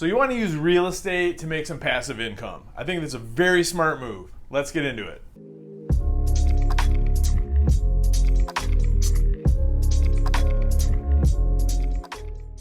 So you want to use real estate to make some passive income. I think that's a very smart move. Let's get into it.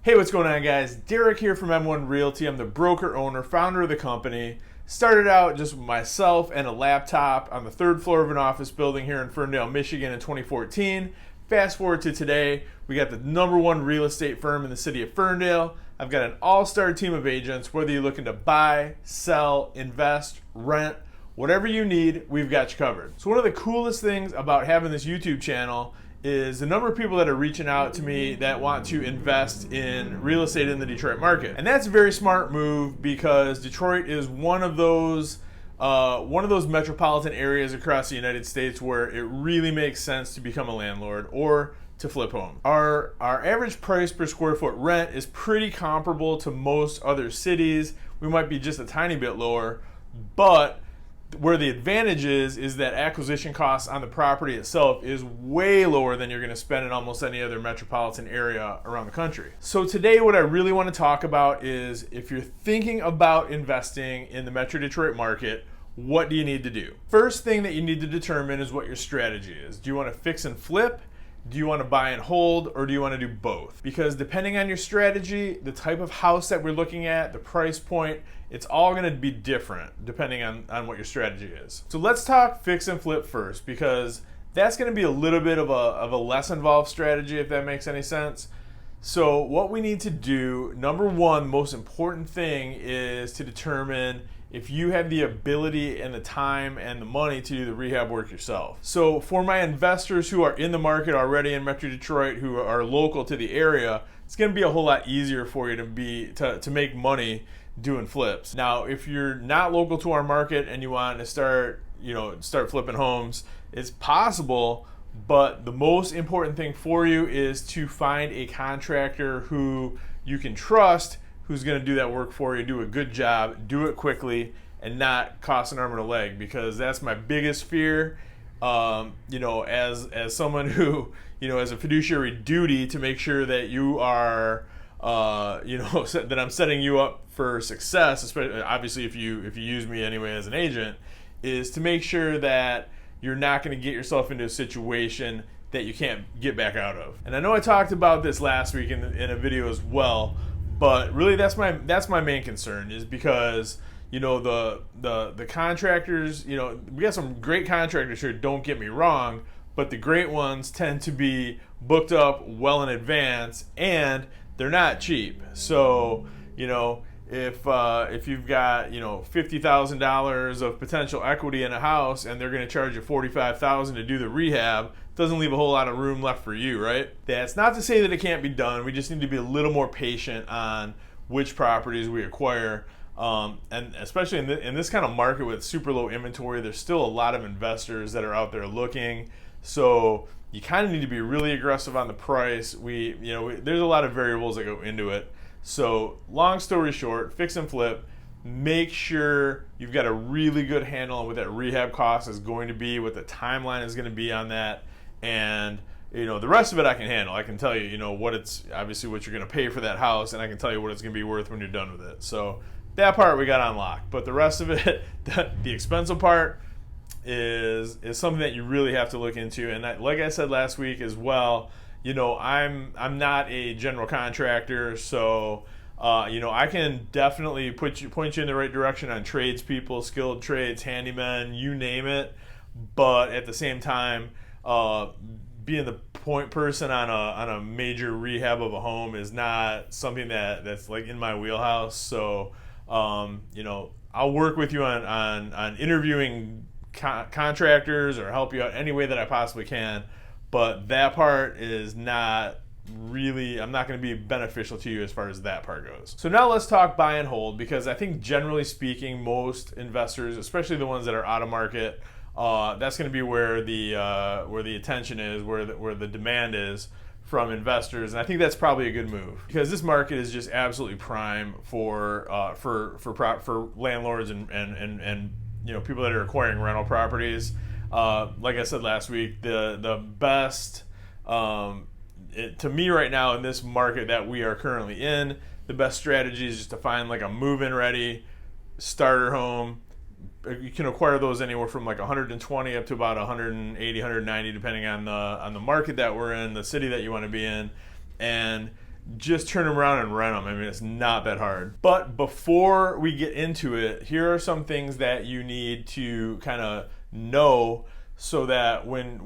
Hey, what's going on, guys? Derek here from M1 Realty. I'm the broker owner, founder of the company. Started out just with myself and a laptop on the third floor of an office building here in Ferndale, Michigan in 2014. Fast forward to today, we got the #1 real estate firm in the city of Ferndale. I've got an all-star team of agents. Whether you're looking to buy, sell, invest, rent, whatever you need, we've got you covered. So one of the coolest things about having this YouTube channel is the number of people that are reaching out to me that want to invest in real estate in the Detroit market. And that's a very smart move because Detroit is one of those metropolitan areas across the United States where it really makes sense to become a landlord or to flip home. Our average price per square foot rent is pretty comparable to most other cities. We might be just a tiny bit lower, but where the advantage is that acquisition costs on the property itself is way lower than you're going to spend in almost any other metropolitan area around the country. So today what I really want to talk about is if you're thinking about investing in the Metro Detroit market, what do you need to do? First thing that you need to determine is what your strategy is. Do you want to fix and flip? Do you want to buy and hold, or do you want to do both? Because depending on your strategy, the type of house that we're looking at, the price point, it's all going to be different depending on what your strategy is. So let's talk fix and flip first, because that's going to be a little bit of a less involved strategy, if that makes any sense. So what we need to do, #1, the most important thing is to determine if you have the ability and the time and the money to do the rehab work yourself. So for my investors who are in the market already in Metro Detroit, who are local to the area, it's going to be a whole lot easier for you to make money doing flips. Now, if you're not local to our market and you want to start flipping homes, it's possible, but the most important thing for you is to find a contractor who you can trust, who's going to do that work for you, do a good job, do it quickly, and not cost an arm and a leg, because that's my biggest fear. As someone who, has a fiduciary duty to make sure that you are, that I'm setting you up for success, especially obviously if you use me anyway as an agent, is to make sure that you're not going to get yourself into a situation that you can't get back out of. And I know I talked about this last week in a video as well. But really, that's my main concern, is because the contractors, we got some great contractors here, don't get me wrong, but the great ones tend to be booked up well in advance, and they're not cheap. So if you've got $50,000 of potential equity in a house and they're going to charge you $45,000 to do the rehab, doesn't leave a whole lot of room left for you, right? That's not to say that it can't be done. We just need to be a little more patient on which properties we acquire. And especially in this kind of market with super low inventory, there's still a lot of investors that are out there looking. So you kind of need to be really aggressive on the price. There's a lot of variables that go into it. So long story short, fix and flip. Make sure you've got a really good handle on what that rehab cost is going to be, what the timeline is going to be on that. And the rest of it I can handle. I can tell you, what you're going to pay for that house, and I can tell you what it's going to be worth when you're done with it. So that part we got unlocked. But the rest of it, the expensive part, is something that you really have to look into. And like I said last week as well, I'm not a general contractor, so I can definitely point you in the right direction on tradespeople, skilled trades, handymen, you name it. But at the same time, being the point person on a major rehab of a home is not something that's like in my wheelhouse. So I'll work with you on interviewing contractors or help you out any way that I possibly can. But that part is not really, I'm not going to be beneficial to you as far as that part goes. So now let's talk buy and hold, because I think generally speaking, most investors, especially the ones that are out of market, that's going to be where the attention is, where the demand is from investors, and I think that's probably a good move, because this market is just absolutely prime for landlords and people that are acquiring rental properties. Like I said last week, the best to me right now in this market that we are currently in, the best strategy is just to find like a move-in ready starter home. You can acquire those anywhere from like 120 up to about 180, 190, depending on the market that we're in, the city that you want to be in, and just turn them around and rent them. I mean, it's not that hard. But before we get into it, here are some things that you need to kind of know, so that when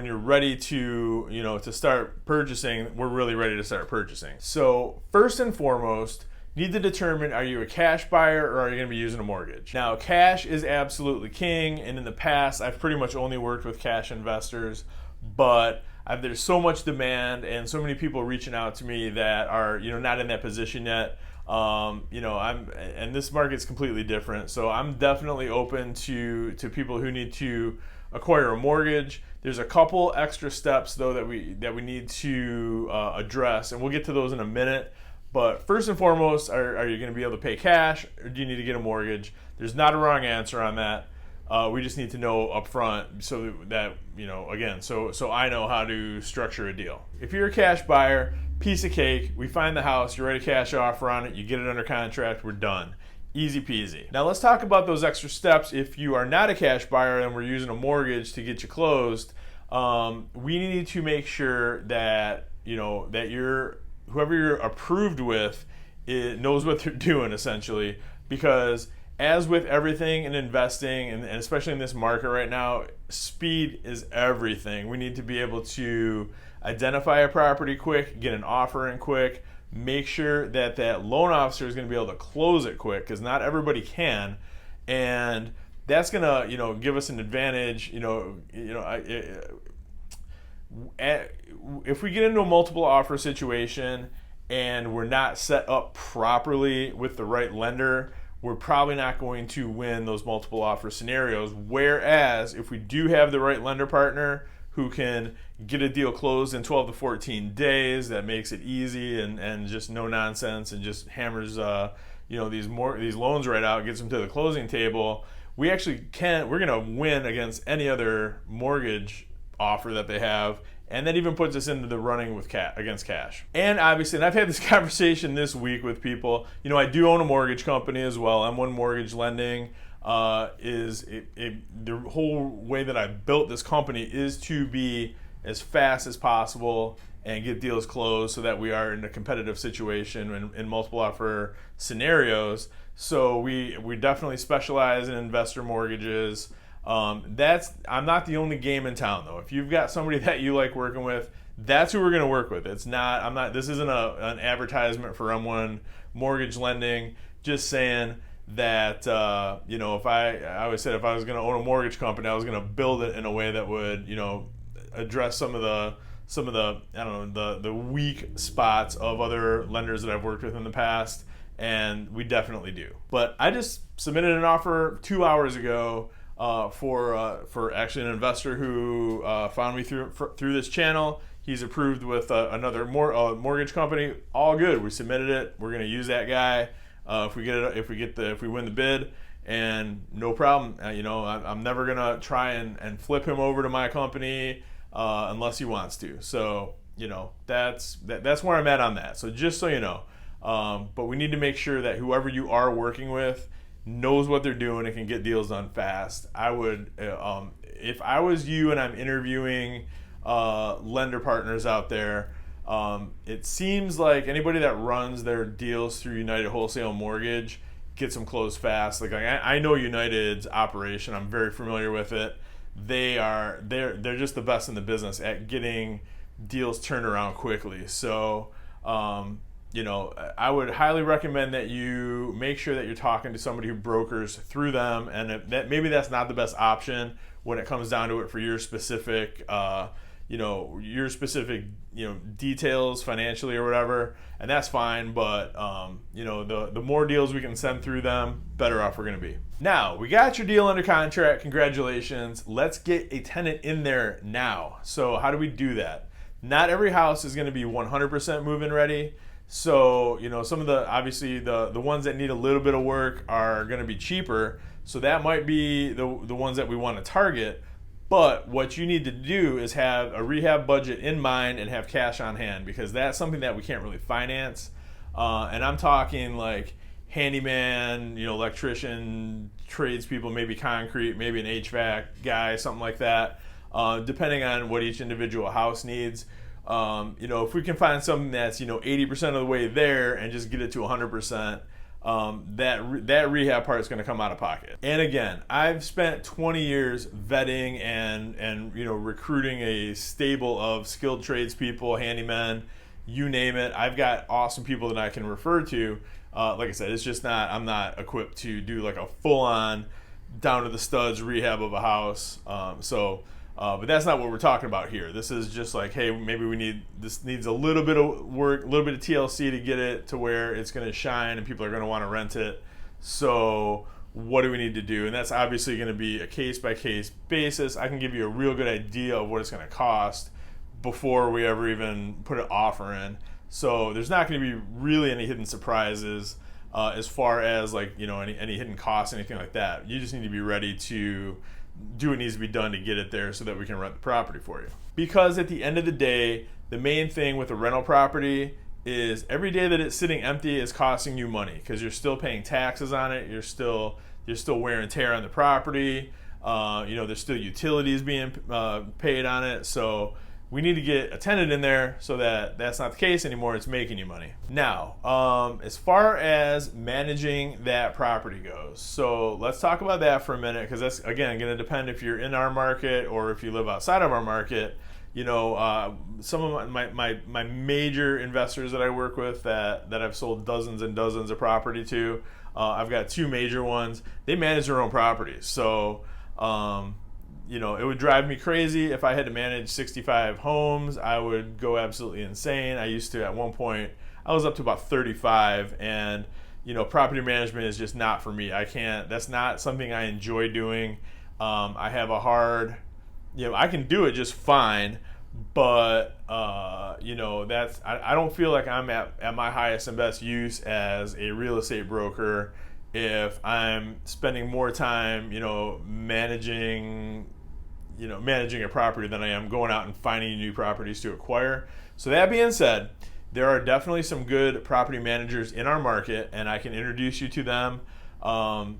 you're ready to, to start purchasing, we're really ready to start purchasing. So first and foremost, need to determine, are you a cash buyer or are you going to be using a mortgage? Now, cash is absolutely king, and in the past, I've pretty much only worked with cash investors, but there's so much demand and so many people reaching out to me that are, not in that position yet. And this market's completely different, so I'm definitely open to people who need to acquire a mortgage. There's a couple extra steps though that we need to address, and we'll get to those in a minute. But first and foremost, are you going to be able to pay cash, or do you need to get a mortgage? There's not a wrong answer on that. We just need to know up front, so that, so I know how to structure a deal. If you're a cash buyer, piece of cake, we find the house, you write a cash offer on it, you get it under contract, we're done. Easy peasy. Now let's talk about those extra steps. If you are not a cash buyer and we're using a mortgage to get you closed, we need to make sure that, that whoever you're approved with, it knows what they're doing, essentially, because as with everything in investing, and especially in this market right now, speed is everything. We need to be able to identify a property quick, get an offer in quick, make sure that loan officer is going to be able to close it quick, because not everybody can, and that's going to give us an advantage. If we get into a multiple offer situation and we're not set up properly with the right lender, we're probably not going to win those multiple offer scenarios. Whereas if we do have the right lender partner who can get a deal closed in 12 to 14 days, that makes it easy and just no nonsense, and just hammers these loans right out, gets them to the closing table, we're going to win against any other mortgage offer that they have, and that even puts us into the running with against cash. And obviously, and I've had this conversation this week with people, I do own a mortgage company as well. M1 Mortgage Lending. The whole way that I built this company is to be as fast as possible and get deals closed, so that we are in a competitive situation in multiple offer scenarios. So we definitely specialize in investor mortgages. I'm not the only game in town though. If you've got somebody that you like working with, that's who we're going to work with. This isn't an advertisement for M1 Mortgage Lending. Just saying that, if I always said, if I was going to own a mortgage company, I was going to build it in a way that would, address some of the the weak spots of other lenders that I've worked with in the past, and we definitely do. But I just submitted an offer 2 hours ago for actually an investor who found me through this channel. He's approved with another mortgage company. All good. We submitted it. We're going to use that guy if we win the bid, and no problem. I'm never going to try and flip him over to my company unless he wants to. So that's where I'm at on that. So just so you know, but we need to make sure that whoever you are working with knows what they're doing and can get deals done fast. I would, if I was you and I'm interviewing lender partners out there, it seems like anybody that runs their deals through United Wholesale Mortgage gets them closed fast. Like I know United's operation. I'm very familiar with it. They're just the best in the business at getting deals turned around quickly. So I would highly recommend that you make sure that you're talking to somebody who brokers through them, and maybe that's not the best option when it comes down to it for your specific details financially or whatever, and that's fine. But the more deals we can send through them, better off we're going to be. Now we got your deal under contract. Congratulations. Let's get a tenant in there now. So how do we do that? Not every house is going to be 100% move-in ready. So, some of the ones that need a little bit of work are going to be cheaper. So that might be the ones that we want to target. But what you need to do is have a rehab budget in mind and have cash on hand, because that's something that we can't really finance. And I'm talking like handyman, electrician, tradespeople, maybe concrete, maybe an HVAC guy, something like that, depending on what each individual house needs. If we can find something that's 80% of the way there and just get it to 100%, that rehab part is going to come out of pocket. And again, I've spent 20 years vetting and recruiting a stable of skilled tradespeople, handymen, you name it. I've got awesome people that I can refer to. Like I said, it's just I'm not equipped to do like a full-on down to the studs rehab of a house. But that's not what we're talking about here. This is just like, hey, maybe this needs a little bit of work, a little bit of TLC to get it to where it's going to shine and people are going to want to rent it. So what do we need to do? And that's obviously going to be a case-by-case basis. I can give you a real good idea of what it's going to cost before we ever even put an offer in. So there's not going to be really any hidden surprises as far as like, any hidden costs, anything like that. You just need to be ready to do what needs to be done to get it there so that we can rent the property for you. Because at the end of the day, the main thing with a rental property is every day that it's sitting empty is costing you money because you're still paying taxes on it. You're still wear and tear on the property. There's still utilities being paid on it. So we need to get a tenant in there so that that's not the case anymore. It's making you money. Now, as far as managing that property goes, so let's talk about that for a minute because that's, again, going to depend if you're in our market or if you live outside of our market. Some of my major investors that I work with that I've sold dozens and dozens of property to, I've got two major ones. They manage their own properties. So, it would drive me crazy if I had to manage 65 homes. I would go absolutely insane. I used to, at one point, I was up to about 35, and property management is just not for me. I can't. That's not something I enjoy doing. I have a hard, I can do it just fine, but that's I don't feel like I'm at my highest and best use as a real estate broker if I'm spending more time, managing a property than I am going out and finding new properties to acquire. So that being said, there are definitely some good property managers in our market, and I can introduce you to them. If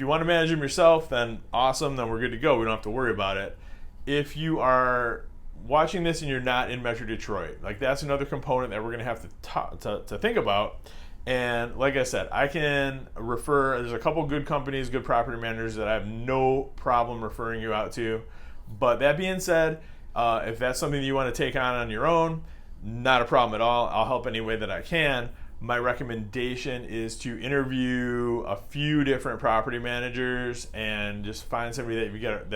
you want to manage them yourself, then awesome, then we're good to go. We don't have to worry about it. If you are watching this and you're not in Metro Detroit, like that's another component that we're going to have to think about. And like I said, I can refer, there's a couple good companies, good property managers that I have no problem referring you out to. But that being said, if that's something that you want to take on your own, not a problem at all. I'll help any way that I can. My recommendation is to interview a few different property managers and just find somebody that you get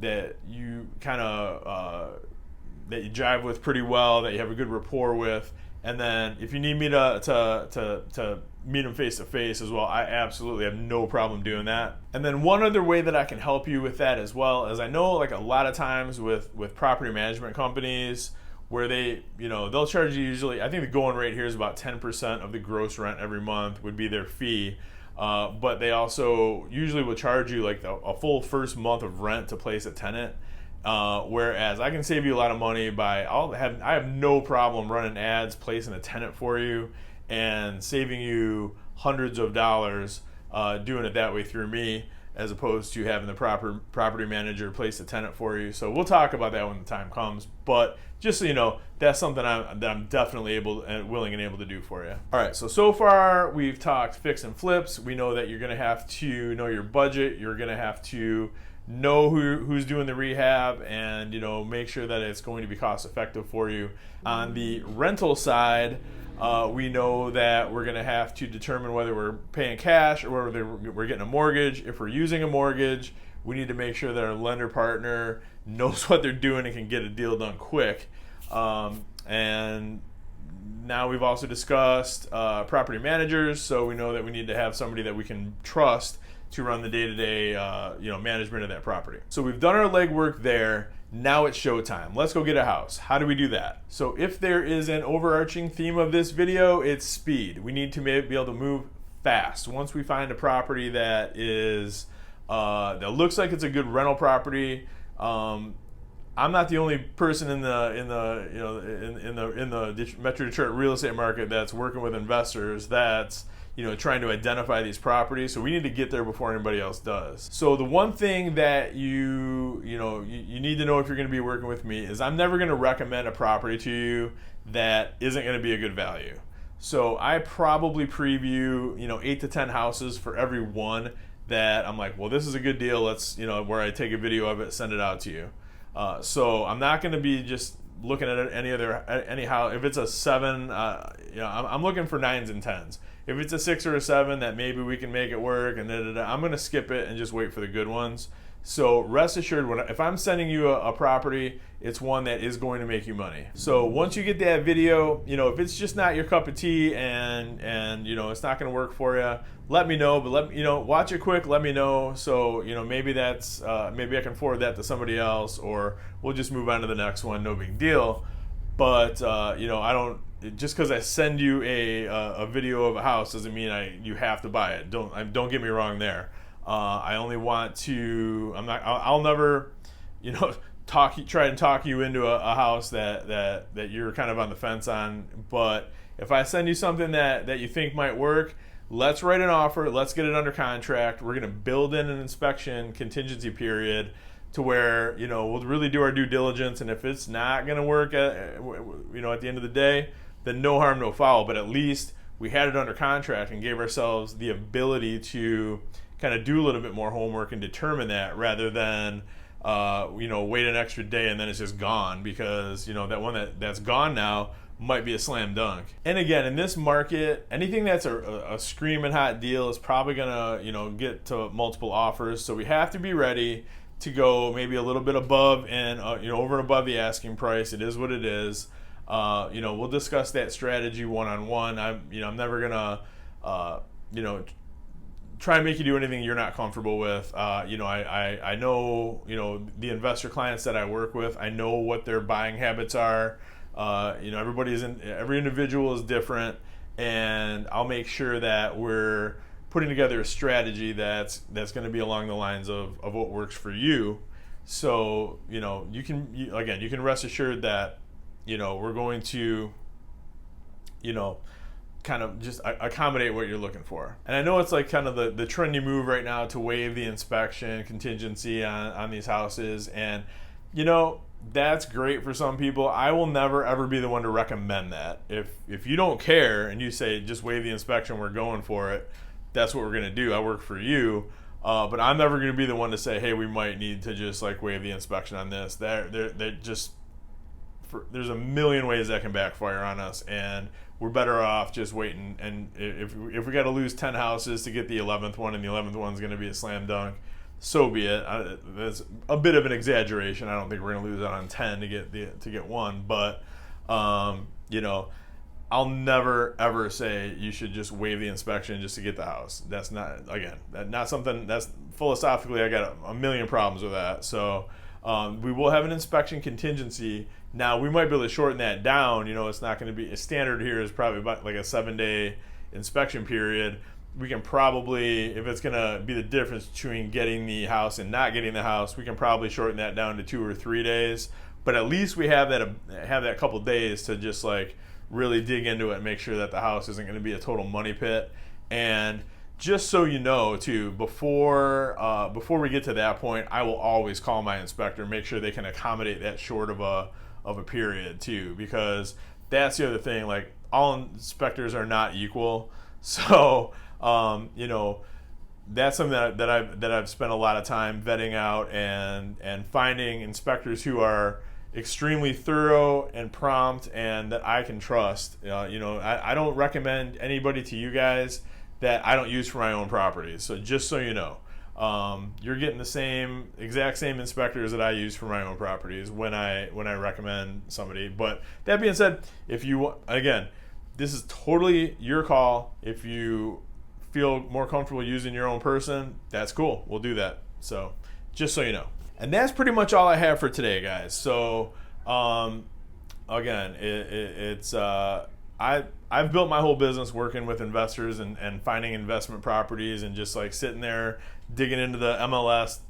that you kind of that you jive with pretty well, that you have a good rapport with. And then if you need me to meet them face to face as well, I absolutely have no problem doing that. And then one other way that I can help you with that as well is I know like a lot of times with property management companies where they'll charge you usually, I think the going rate here is about 10% of the gross rent every month would be their fee. But they also usually will charge you like a full first month of rent to place a tenant. Whereas I can save you a lot of money I have no problem running ads, placing a tenant for you, and saving you hundreds of dollars doing it that way through me, as opposed to having the property manager place a tenant for you. So we'll talk about that when the time comes. But just so you know, that's something that I'm definitely willing and able to do for you. All right, so far we've talked fix and flips. We know that you're going to have to know your budget. You're going to have to know who's doing the rehab and make sure that it's going to be cost effective for you. On the rental side, we know that we're going to have to determine whether we're paying cash or whether we're getting a mortgage. If we're using a mortgage, we need to make sure that our lender partner knows what they're doing and can get a deal done quick. And now we've also discussed property managers, so we know that we need to have somebody that we can trust to run the day-to-day management of that property. So we've done our legwork there. Now it's showtime. Let's go get a house. How do we do that? So if there is an overarching theme of this video, it's speed. We need to be able to move fast. Once we find a property that is that looks like it's a good rental property, I'm not the only person in the you know in the Metro Detroit real estate market that's working with investors that's trying to identify these properties. So we need to get there before anybody else does. So the one thing that you need to know if you're going to be working with me is I'm never going to recommend a property to you that isn't going to be a good value. So I probably preview 8 to 10 houses for every one that I'm like, well, this is a good deal. Let's where I take a video of it, send it out to you. So I'm not going to be just looking at any house. If it's a 7, I'm looking for 9s and 10s. If it's a 6 or a 7 that maybe we can make it work, and I'm going to skip it and just wait for the good ones. So rest assured, if I'm sending you a property, it's one that is going to make you money. So once you get that video, if it's just not your cup of tea and it's not going to work for you, let me know. But watch it quick. Let me know. So maybe maybe I can forward that to somebody else, or we'll just move on to the next one. No big deal. But I don't. Just because I send you a video of a house doesn't mean you have to buy it. Don't get me wrong there. I only want to. I'll never, try and talk you into a house that you're kind of on the fence on. But if I send you something that you think might work, let's write an offer. Let's get it under contract. We're gonna build in an inspection contingency period to where we'll really do our due diligence. And if it's not gonna work at the end of the day, then no harm, no foul. But at least we had it under contract and gave ourselves the ability to kind of do a little bit more homework and determine that, rather than wait an extra day and then it's just gone, because that one that's gone now might be a slam dunk. And again, in this market, anything that's a screaming hot deal is probably gonna get to multiple offers. So we have to be ready to go maybe a little bit above and over and above the asking price. It is what it is. We'll discuss that strategy one-on-one. I'm never gonna try and make you do anything you're not comfortable with. I know the investor clients that I work with. I know what their buying habits are. Every individual is different, and I'll make sure that we're putting together a strategy that's going to be along the lines of what works for you. So you can rest assured that we're going to kind of just accommodate what you're looking for. And I know it's like kind of the trendy move right now to waive the inspection contingency on these houses, and that's great for some people. I will never ever be the one to recommend that. If you don't care and you say just waive the inspection, we're going for it, that's what we're going to do. I work for you. But I'm never going to be the one to say, hey, we might need to just like waive the inspection on this. There's a million ways that can backfire on us, and we're better off just waiting. And if we got to lose 10 houses to get the 11th one, and the 11th one's going to be a slam dunk, so be it. That's a bit of an exaggeration. I don't think we're going to lose out on 10 to get one, but I'll never ever say you should just waive the inspection just to get the house. That's not something that's philosophically, I got a million problems with that. So we will have an inspection contingency. Now we might be able to shorten that down. It's not going to be a standard here is probably about like a 7-day inspection period. We can probably, if it's going to be the difference between getting the house and not getting the house, we can probably shorten that down to 2 or 3 days. But at least we have that couple days to just like really dig into it and make sure that the house isn't going to be a total money pit. And just so you know, too, before we get to that point, I will always call my inspector, make sure they can accommodate that short of a period too, because that's the other thing. Like, all inspectors are not equal, so that's something that I've spent a lot of time vetting out and finding inspectors who are extremely thorough and prompt and that I can trust. I don't recommend anybody to you guys that I don't use for my own properties. So just so you know, you're getting the exact same inspectors that I use for my own properties when I recommend somebody. But that being said, again, this is totally your call. If you feel more comfortable using your own person, that's cool. We'll do that. So just so you know. And that's pretty much all I have for today, guys. So again, I've built my whole business working with investors and finding investment properties and just like sitting there digging into the MLS,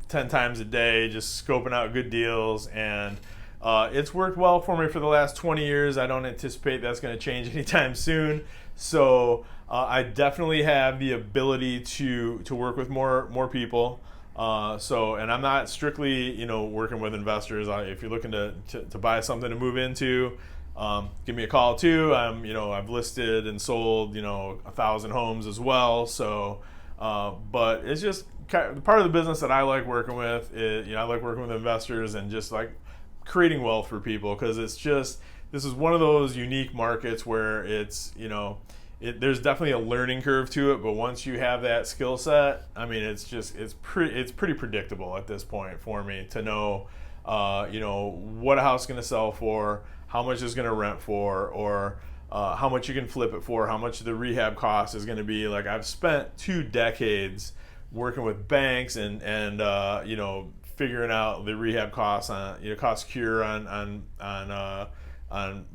10 times a day, just scoping out good deals, and it's worked well for me for the last 20 years. I don't anticipate that's going to change anytime soon. So I definitely have the ability to work with more people. And I'm not strictly, working with investors. If you're looking to buy something to move into, give me a call too. I've listed and sold, 1,000 homes as well. So, but it's just part of the business that I like working with. I like working with investors and just like creating wealth for people, because this is one of those unique markets where it's, there's definitely a learning curve to it, but once you have that skill set, I mean, it's pretty predictable at this point for me to know, what a house is going to sell for, how much it's going to rent for, or how much you can flip it for, how much the rehab cost is going to be. Like, I've spent 2 decades working with banks and figuring out the rehab costs on, cost cure on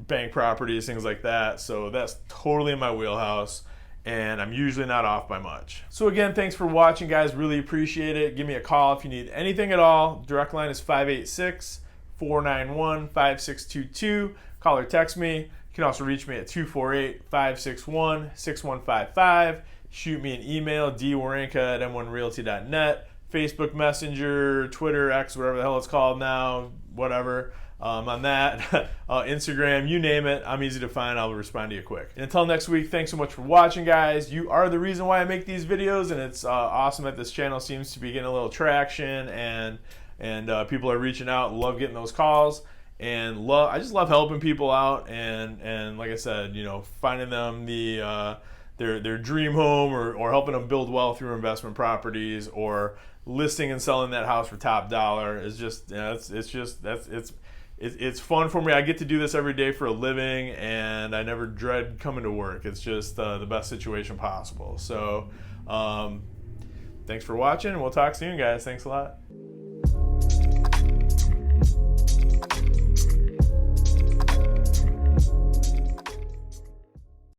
bank properties, things like that. So that's totally in my wheelhouse, and I'm usually not off by much. So again, thanks for watching, guys. Really appreciate it. Give me a call if you need anything at all. Direct line is 586-491-5622. Call or text me. You can also reach me at 248-561-6155. Shoot me an email, dwerenka@m1realty.net. Facebook Messenger, Twitter, X, whatever the hell it's called now, whatever. On that, Instagram, you name it, I'm easy to find. I'll respond to you quick. And until next week, thanks so much for watching, guys. You are the reason why I make these videos, and it's awesome that this channel seems to be getting a little traction, and people are reaching out, love getting those calls, and I just love helping people out, and like I said, finding them their dream home, or helping them build wealth through investment properties, or listing and selling that house for top dollar. Is just it's fun for me. I get to do this every day for a living, and I never dread coming to work. It's just the best situation possible. So thanks for watching, and we'll talk soon, guys. Thanks a lot.